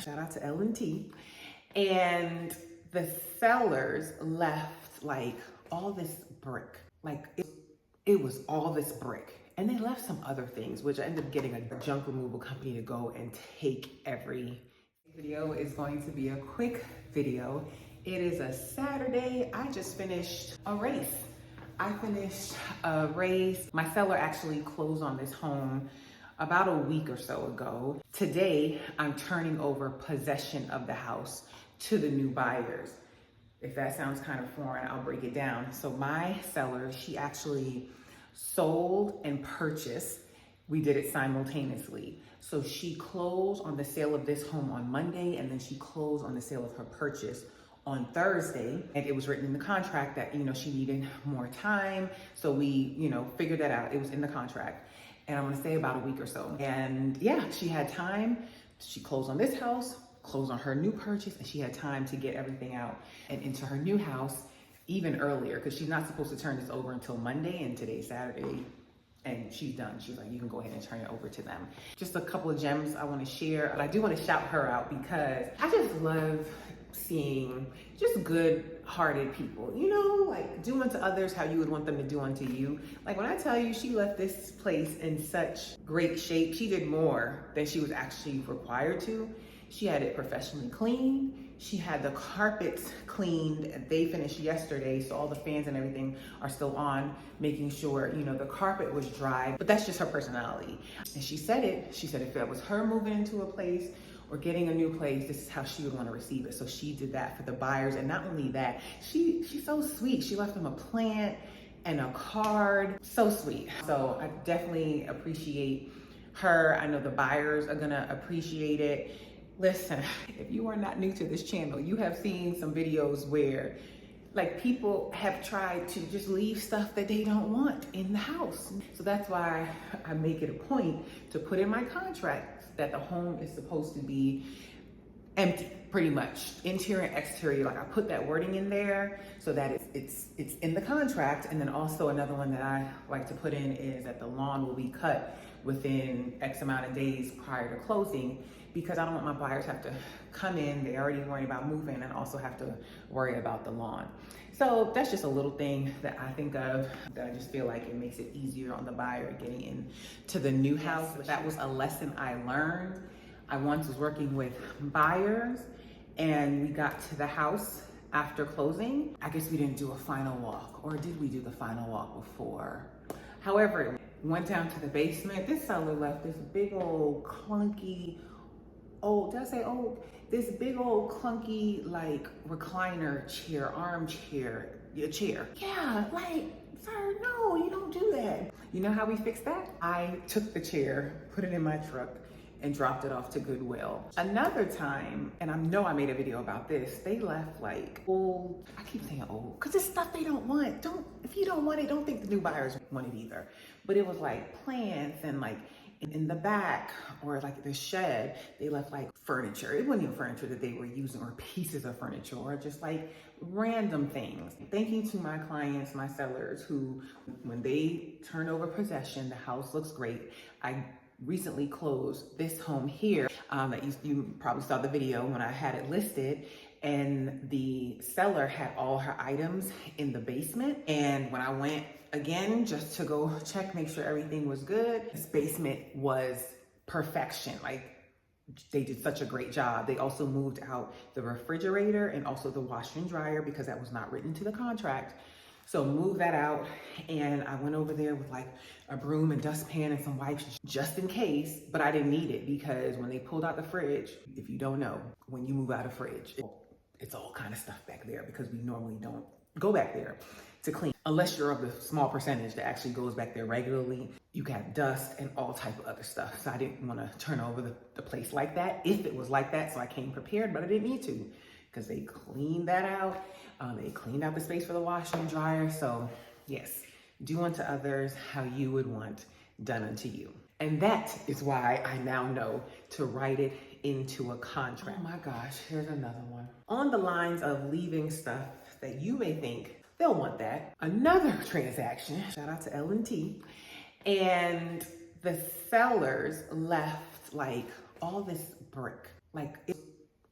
shout out to L&T, and the sellers left like all this brick, like it was all this brick. And they left some other things, which I ended up getting a junk removal company to go and take every video. Is going to be a quick video. It is a Saturday. I just finished a race. My seller actually closed on this home about a week or so ago. Today, I'm turning over possession of the house to the new buyers. If that sounds kind of foreign, I'll break it down. So my seller, she actually sold and purchased. We did it simultaneously. So she closed on the sale of this home on Monday, and then she closed on the sale of her purchase on Thursday. And it was written in the contract that, she needed more time. So we, figured that out. It was in the contract. And I'm gonna say about a week or so. And yeah, she had time. She closed on this house, closed on her new purchase, and she had time to get everything out and into her new house even earlier, because she's not supposed to turn this over until Monday, and today's Saturday, and she's done. She's like, you can go ahead and turn it over to them. Just a couple of gems I want to share, but I do want to shout her out because I just love seeing just good-hearted people, like do unto others how you would want them to do unto you. Like when I tell you she left this place in such great shape, she did more than she was actually required to. She had it professionally cleaned. She had the carpets cleaned. They finished yesterday, so all the fans and everything are still on, making sure, the carpet was dry. But that's just her personality. And she said if it was her moving into a place or getting a new place, this is how she would want to receive it. So she did that for the buyers. And not only that, she's so sweet. She left them a plant and a card. So sweet. So I definitely appreciate her. I know the buyers are gonna appreciate it. Listen, if you are not new to this channel, you have seen some videos where like people have tried to just leave stuff that they don't want in the house. So that's why I make it a point to put in my contract that the home is supposed to be empty, pretty much, interior and exterior. Like I put that wording in there so that it's in the contract. And then also another one that I like to put in is that the lawn will be cut within X amount of days prior to closing, because I don't want my buyers have to come in, they're already worried about moving, and also have to worry about the lawn. So that's just a little thing that I think of, that I just feel like it makes it easier on the buyer getting into the new house. But that was a lesson I learned. I once was working with buyers, and we got to the house after closing. I guess we didn't do a final walk, or did we do the final walk before? However, went down to the basement. This seller left this big old clunky, this big old clunky like recliner chair, armchair, chair. Yeah, like, sir, no, you don't do that. You know how we fixed that? I took the chair, put it in my truck, and dropped it off to Goodwill. Another time, and I know I made a video about this, they left like old, I keep saying old, because it's stuff they don't want. If you don't want it, don't think the new buyers want it either. But it was like plants and like in the back, or like the shed, they left like furniture. It wasn't even furniture that they were using, or pieces of furniture, or just like random things. Thank you to my clients, my sellers, who, when they turn over possession, the house looks great. I recently closed this home here that you probably saw the video when I had it listed, and the seller had all her items in the basement. And when I went again just to go check, make sure everything was good, this basement was perfection. Like, they did such a great job. They also moved out the refrigerator and also the washer and dryer, because that was not written to the contract. So move that out, and I went over there with like a broom and dustpan and some wipes just in case, but I didn't need it, because when they pulled out the fridge, if you don't know, when you move out a fridge, it's all kind of stuff back there, because we normally don't go back there to clean, unless you're of the small percentage that actually goes back there regularly. You have dust and all type of other stuff. So I didn't want to turn over the place like that, if it was like that. So I came prepared, but I didn't need to, because they cleaned that out. They cleaned out the space for the washer and dryer. So yes, do unto others how you would want done unto you. And that is why I now know to write it into a contract. Oh my gosh, here's another one. On the lines of leaving stuff that you may think they'll want that. Another transaction, shout out to L&T, and the sellers left like all this brick. Like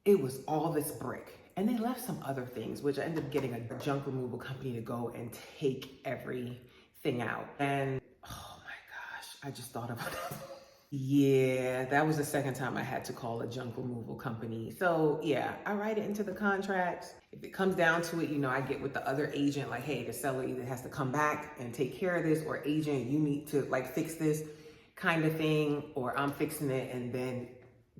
it was all this brick. And they left some other things, which I ended up getting a junk removal company to go and take everything out. And oh my gosh, I just thought about it. Yeah, that was the second time I had to call a junk removal company. So yeah, I write it into the contracts. If it comes down to it, you know, I get with the other agent, like, hey, the seller either has to come back and take care of this, or agent, you need to like fix this kind of thing, or I'm fixing it. And then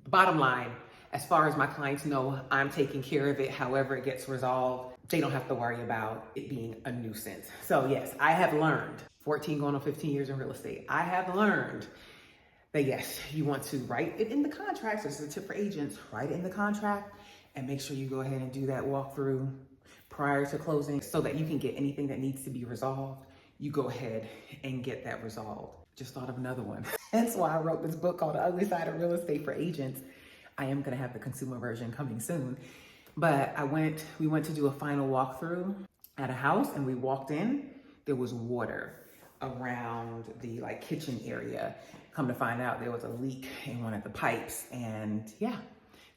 bottom line, as far as my clients know, I'm taking care of it. However it gets resolved, they don't have to worry about it being a nuisance. So yes, I have learned, 14 going on 15 years in real estate, I have learned that yes, you want to write it in the contract. So this is a tip for agents, write it in the contract and make sure you go ahead and do that walkthrough prior to closing so that you can get anything that needs to be resolved. You go ahead and get that resolved. Just thought of another one. That's why I wrote this book called The Ugly Side of Real Estate for Agents. I am gonna have the consumer version coming soon. But we went to do a final walkthrough at a house, and we walked in, there was water around the like kitchen area. Come to find out there was a leak in one of the pipes. And yeah,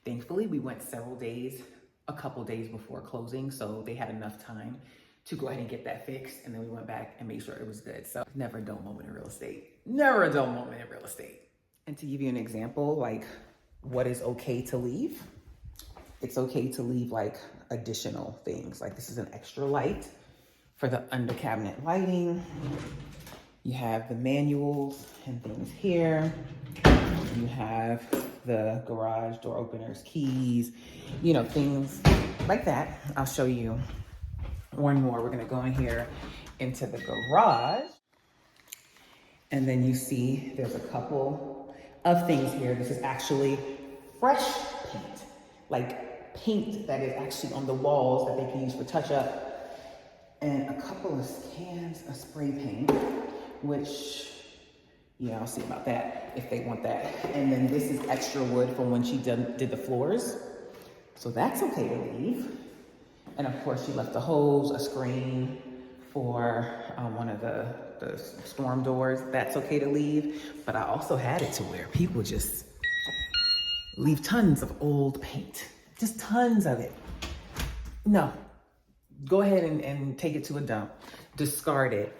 thankfully we went several days, a couple days before closing. So they had enough time to go ahead and get that fixed. And then we went back and made sure it was good. So never a dull moment in real estate. Never a dull moment in real estate. And to give you an example, like what is okay to leave? It's okay to leave like additional things. Like this is an extra light for the under cabinet lighting. You have the manuals and things here. You have the garage door openers, keys, you know, things like that. I'll show you one more. We're gonna go in here into the garage. And then you see there's a couple of things here. This is actually fresh paint, like paint that is actually on the walls that they can use for touch up. And a couple of cans of spray paint, which, yeah, I'll see about that if they want that. And then this is extra wood from when she did the floors. So that's okay to leave. And of course she left the hose, a screen for one of the storm doors. That's okay to leave. But I also had it to where people just leave tons of old paint, just tons of it. No. Go ahead and take it to a dump, discard it.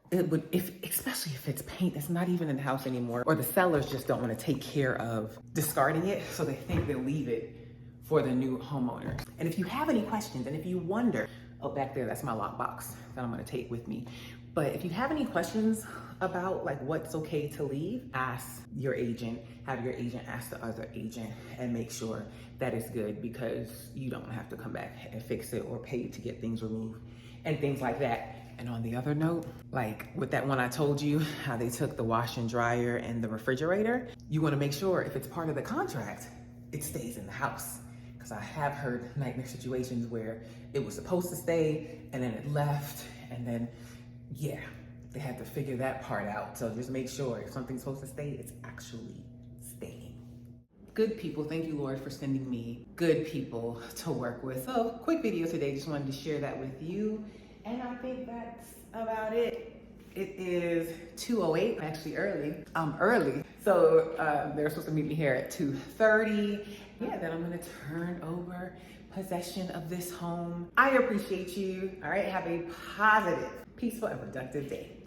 It would, especially if it's paint that's not even in the house anymore, or the sellers just don't want to take care of discarding it, so they think they'll leave it for the new homeowners. And if you have any questions, and if you wonder, oh, back there, that's my lockbox that I'm going to take with me. But if you have any questions about like what's okay to leave, ask your agent, have your agent ask the other agent, and make sure that it's good, because you don't have to come back and fix it or pay to get things removed and things like that. And on the other note, like with that one I told you, how they took the wash and dryer and the refrigerator, you want to make sure if it's part of the contract, it stays in the house. Because I have heard nightmare situations where it was supposed to stay and then it left, and then yeah, they had to figure that part out. So just make sure if something's supposed to stay, it's actually staying. Good people, thank you, Lord, for sending me good people to work with. So quick video today, just wanted to share that with you. And I think that's about it. It is 2:08, actually early. I'm early. So they're supposed to meet me here at 2:30. Yeah, then I'm gonna turn over possession of this home. I appreciate you. All right, have a positive, peaceful, and productive day.